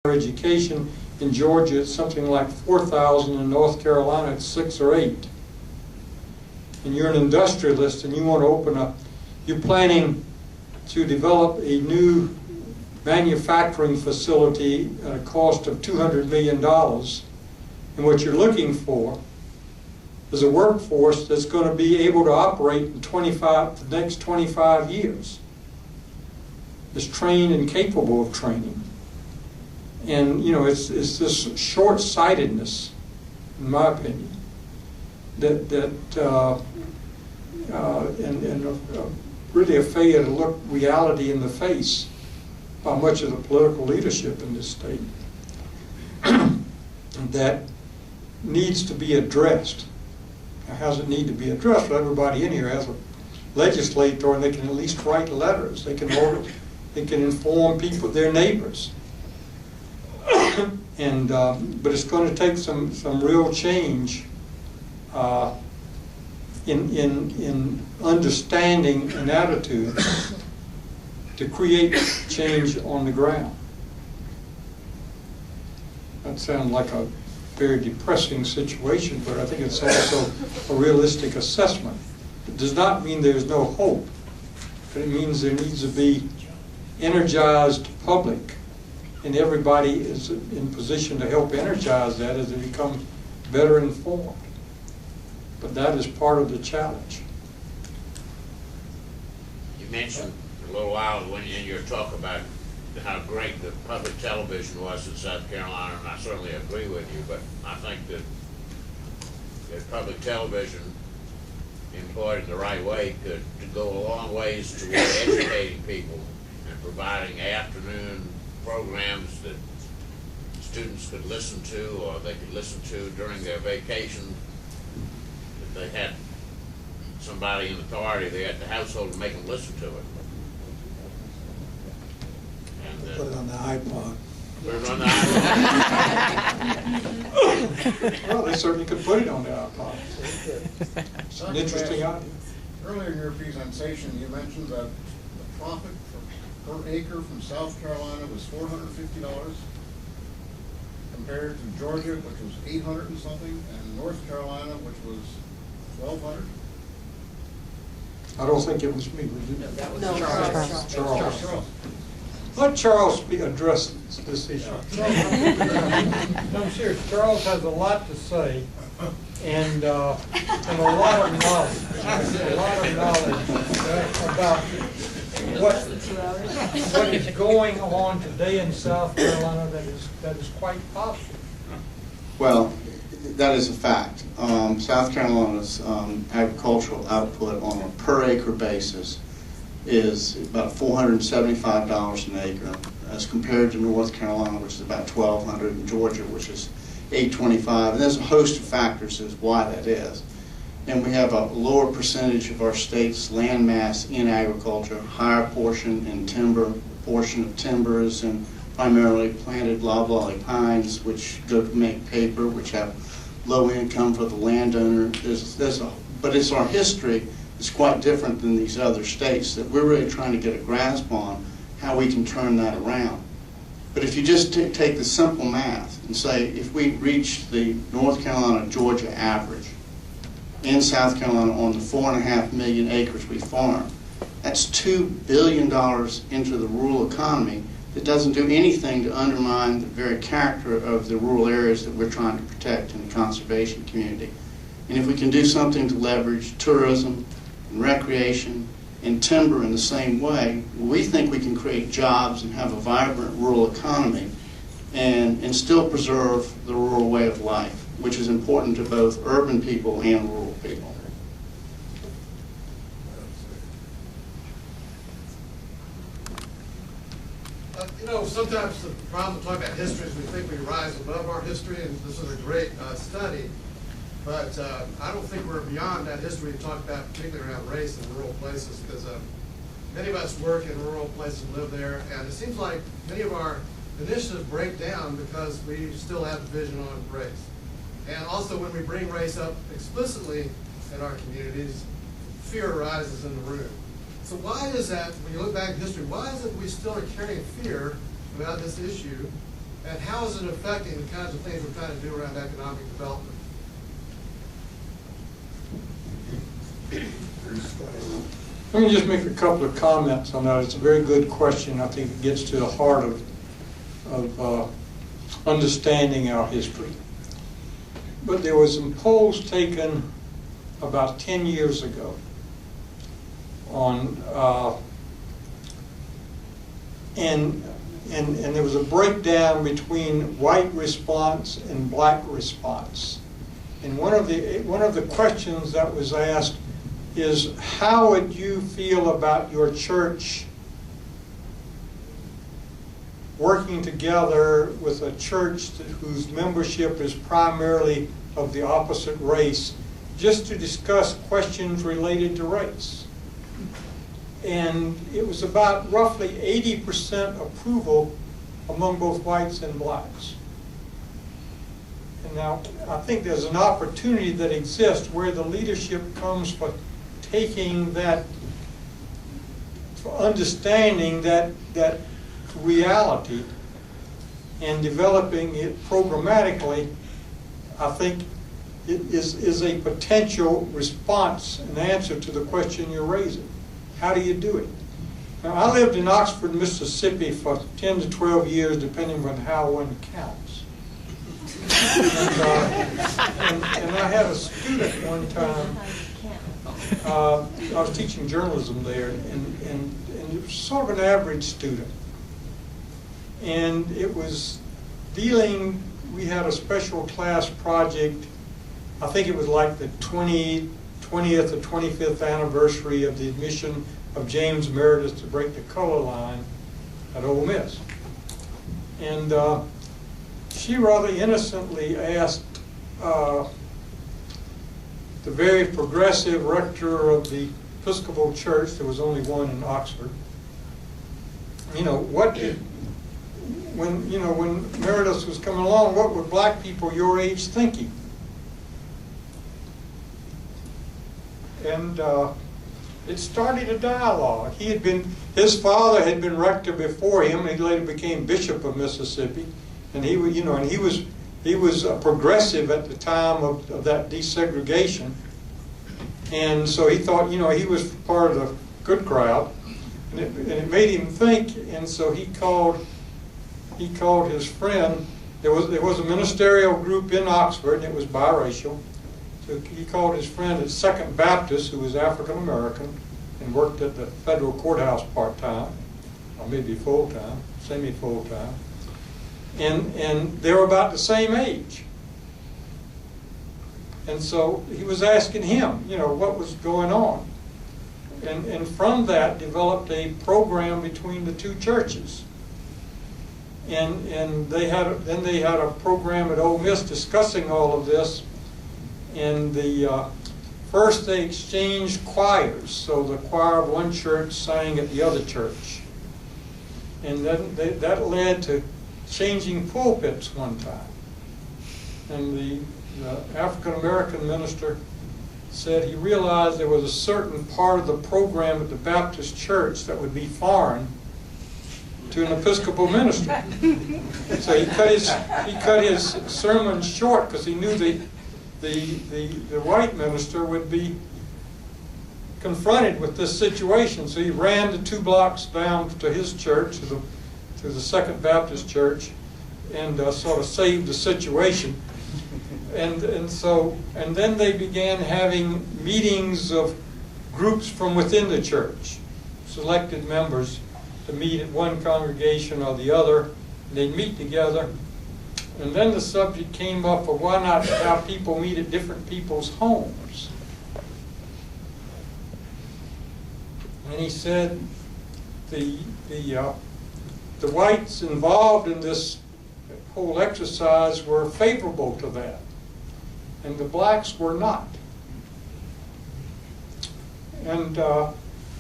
education. In Georgia, it's something like 4,000. In North Carolina, it's 6 or 8. And you're an industrialist and you want to open up, you're planning to develop a new manufacturing facility at a cost of $200 million. And what you're looking for is a workforce that's going to be able to operate in the next 25 years. Is trained and capable of training. And, you know, it's this short-sightedness, in my opinion, really a failure to look reality in the face by much of the political leadership in this state that needs to be addressed. Now, how does it need to be addressed? Well, everybody in here has a legislator, and they can at least write letters. They can inform people, their neighbors. And but it's going to take some real change in understanding and attitude to create change on the ground. That sounds like a very depressing situation, but I think it's also a realistic assessment. It does not mean there's no hope, but it means there needs to be energized public, and everybody is in position to help energize that as they become better informed. But that is part of the challenge. You mentioned a little while in your talk about how great the public television was in South Carolina, and I certainly agree with you, but I think that public television employed in the right way could go a long ways toward educating people and providing afternoon programs that students could listen to, or they could listen to during their vacation. If they had somebody in authority there at the household to make them listen to it. And Put it on the iPod. Put it on the iPod. Well, they certainly could put it on the iPod. It's an interesting idea. Earlier in your presentation, you mentioned that the profit per acre from South Carolina was $450, compared to Georgia, which was 800 and something, and North Carolina, which was 1,200. I don't think it was me. Was it? No, that was Charles. Charles. Let Charles address this issue. I'm serious. Charles has a lot to say, and a lot of knowledge, about what is going on today in South Carolina that is quite positive. Well, that is a fact. South Carolina's agricultural output on a per acre basis is about $475 an acre, as compared to North Carolina, which is about $1,200, and Georgia, which is $825. And there's a host of factors as why that is. And we have a lower percentage of our state's land mass in agriculture, higher portion in timber, portion of timbers, and primarily planted loblolly pines, which go to make paper, which have low income for the landowner. But it's our history. It's quite different than these other states that we're really trying to get a grasp on how we can turn that around. But if you just take the simple math and say, if we reach the North Carolina-Georgia average in South Carolina on the 4.5 million acres we farm, that's $2 billion into the rural economy that doesn't do anything to undermine the very character of the rural areas that we're trying to protect in the conservation community. And if we can do something to leverage tourism and recreation and timber in the same way, we think we can create jobs and have a vibrant rural economy and still preserve the rural way of life, which is important to both urban people and rural people. You know, sometimes the problem with talking about history is we think we rise above our history, and this is a great study. But I don't think we're beyond that history to talk about, particularly around race in rural places, because many of us work in rural places and live there, and it seems like many of our initiatives break down because we still have a vision on race. And also when we bring race up explicitly in our communities, fear arises in the room. So why is that, when you look back in history, why is it we still are carrying fear about this issue? And how is it affecting the kinds of things we're trying to do around economic development? Let me just make a couple of comments on that. It's a very good question. I think it gets to the heart of understanding our history. But there was some polls taken about 10 years ago on, and there was a breakdown between white response and black response. And one of the questions that was asked is, how would you feel about your church working together with a church whose membership is primarily of the opposite race, just to discuss questions related to race? And it was about roughly 80% approval among both whites and blacks. And now, I think there's an opportunity that exists where the leadership comes for taking that, for understanding that reality and developing it programmatically. I think it is a potential response and answer to the question you're raising. How do you do it? Now, I lived in Oxford, Mississippi for 10 to 12 years, depending on how one counts. And I had a student one time. I was teaching journalism there, and it was sort of an average student. And it was dealing, we had a special class project. I think it was like the 20th or 25th anniversary of the admission of James Meredith to break the color line at Ole Miss. And she rather innocently asked the very progressive rector of the Episcopal Church, there was only one in Oxford, when Meredith was coming along, what were black people your age thinking? And it started a dialogue. His father had been rector before him, and he later became Bishop of Mississippi, and he was a progressive at the time of that desegregation, and so he thought, he was part of the good crowd, and it made him think, and so he called his friend. There was a ministerial group in Oxford, and it was biracial. So he called his friend at Second Baptist, who was African American, and worked at the federal courthouse part-time, or maybe full-time, semi-full-time. And they were about the same age. And so he was asking him, what was going on. And from that developed a program between the two churches. And they had a program at Ole Miss discussing all of this. And first they exchanged choirs. So the choir of one church sang at the other church. And then that led to changing pulpits one time. And the African-American minister said he realized there was a certain part of the program at the Baptist church that would be foreign to an Episcopal minister. So he cut his sermon short because he knew the white minister would be confronted with this situation. So he ran the 2 blocks down to his church, to the Second Baptist Church, and sort of saved the situation. And then they began having meetings of groups from within the church, selected members to meet at one congregation or the other. They'd meet together. And then the subject came up of why not have people meet at different people's homes. And he said the whites involved in this whole exercise were favorable to that, and the blacks were not. And